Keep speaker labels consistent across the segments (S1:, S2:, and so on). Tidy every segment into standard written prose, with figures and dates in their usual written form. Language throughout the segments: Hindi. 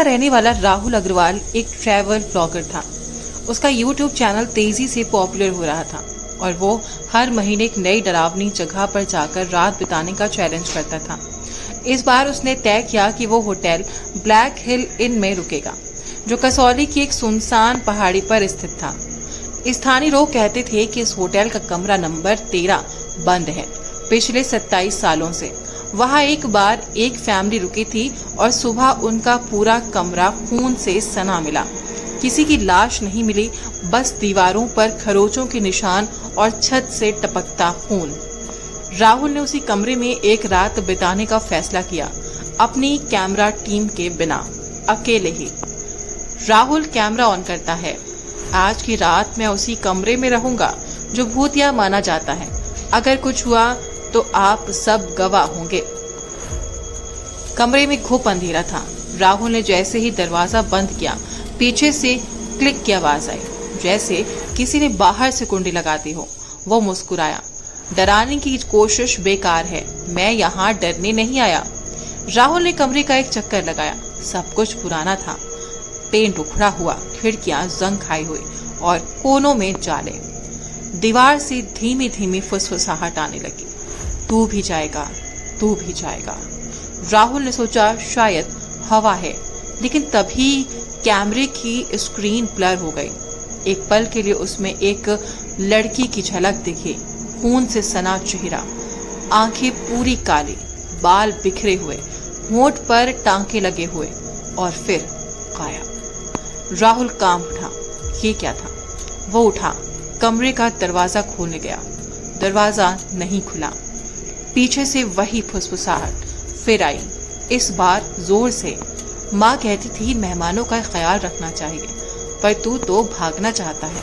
S1: का रहने वाला राहुल अग्रवाल एक ट्रैवल ब्लॉगर था। उसका यूट्यूब चैनल तेजी से पॉपुलर हो रहा था और वो हर महीने एक नई डरावनी जगह पर जाकर रात बिताने का चैलेंज करता था। इस बार उसने तय किया कि वो होटल ब्लैक हिल इन में रुकेगा, जो कसौली की एक सुनसान पहाड़ी पर स्थित था। स्थानीय लोग कहते थे कि इस होटल का कमरा नंबर 13 बंद है पिछले 27 सालों से। वहां एक बार एक फैमिली रुकी थी और सुबह उनका पूरा कमरा खून से सना मिला। किसी की लाश नहीं मिली, बस दीवारों पर खरोचों के निशान और छत से टपकता खून। राहुल ने उसी कमरे में एक रात बिताने का फैसला किया, अपनी कैमरा टीम के बिना, अकेले ही। राहुल कैमरा ऑन करता है। आज की रात मैं उसी कमरे में रहूंगा जो भूतिया माना जाता है। अगर कुछ हुआ तो आप सब गवाह होंगे। कमरे में घुप अंधेरा था। राहुल ने जैसे ही दरवाजा बंद किया, पीछे से क्लिक की आवाज आई, जैसे किसी ने बाहर से कुंडी लगाती हो। वो मुस्कुराया। डराने की कोशिश बेकार है, मैं यहाँ डरने नहीं आया। राहुल ने कमरे का एक चक्कर लगाया। सब कुछ पुराना था, पेंट उखड़ा हुआ, खिड़कियां जंग खाई हुई और कोनों में जाले। दीवार से धीमी धीमी फुसफुसाहट आने लगी। तू भी जाएगा, तू भी जाएगा। राहुल ने सोचा शायद हवा है, लेकिन तभी कैमरे की स्क्रीन ब्लर हो गई। एक पल के लिए उसमें एक लड़की की झलक दिखी, खून से सना चेहरा, आंखें पूरी काली, बाल बिखरे हुए, होंठ पर टांके लगे हुए और फिर गायब। राहुल कांप उठा। ये क्या था? वो उठा, कमरे का दरवाजा खोलने गया। दरवाजा नहीं खुला। पीछे से वही फुसफुसाहट फिर आई, इस बार जोर से। माँ कहती थी मेहमानों का ख्याल रखना चाहिए, पर तू तो भागना चाहता है।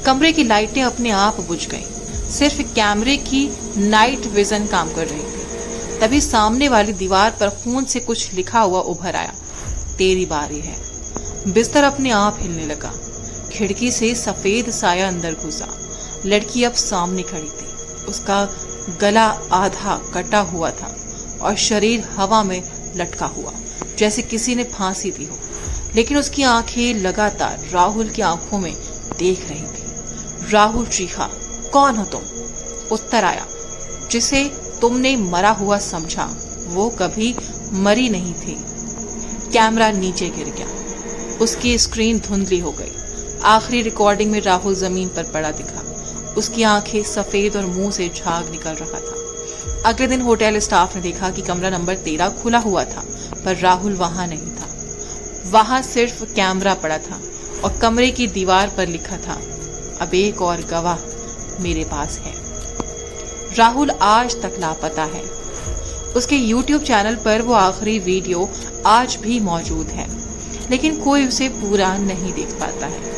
S1: कमरे की लाइटें अपने आप बुझ गईं। सिर्फ कैमरे की नाइट विजन काम कर रही थी। तभी सामने वाली दीवार पर खून से कुछ लिखा हुआ उभर आया, तेरी बारी है। बिस्तर अपने आप हिलने लगा। खिड़की से सफेद साया अंदर घुसा। लड़की अब सामने खड़ी थी। उसका गला आधा कटा हुआ था और शरीर हवा में लटका हुआ, जैसे किसी ने फांसी दी हो। लेकिन उसकी आंखें लगातार राहुल की आंखों में देख रही थी। राहुल चीखा, कौन हो तुम? उत्तर आया, जिसे तुमने मरा हुआ समझा, वो कभी मरी नहीं थी। कैमरा नीचे गिर गया। उसकी स्क्रीन धुंधली हो गई। आखिरी रिकॉर्डिंग में राहुल जमीन पर पड़ा दिखा। उसकी आंखें सफेद और मुंह से झाग निकल रहा था। अगले दिन होटल स्टाफ ने देखा कि कमरा नंबर 13 खुला हुआ था, पर राहुल वहां नहीं था। वहां सिर्फ कैमरा पड़ा था और कमरे की दीवार पर लिखा था, अब एक और गवाह मेरे पास है। राहुल आज तक लापता है। उसके YouTube चैनल पर वो आखिरी वीडियो आज भी मौजूद है, लेकिन कोई उसे पूरा नहीं देख पाता है,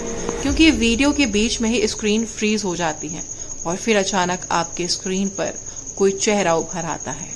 S1: क्योंकि वीडियो के बीच में ही स्क्रीन फ्रीज हो जाती है और फिर अचानक आपके स्क्रीन पर कोई चेहरा उभर आता है।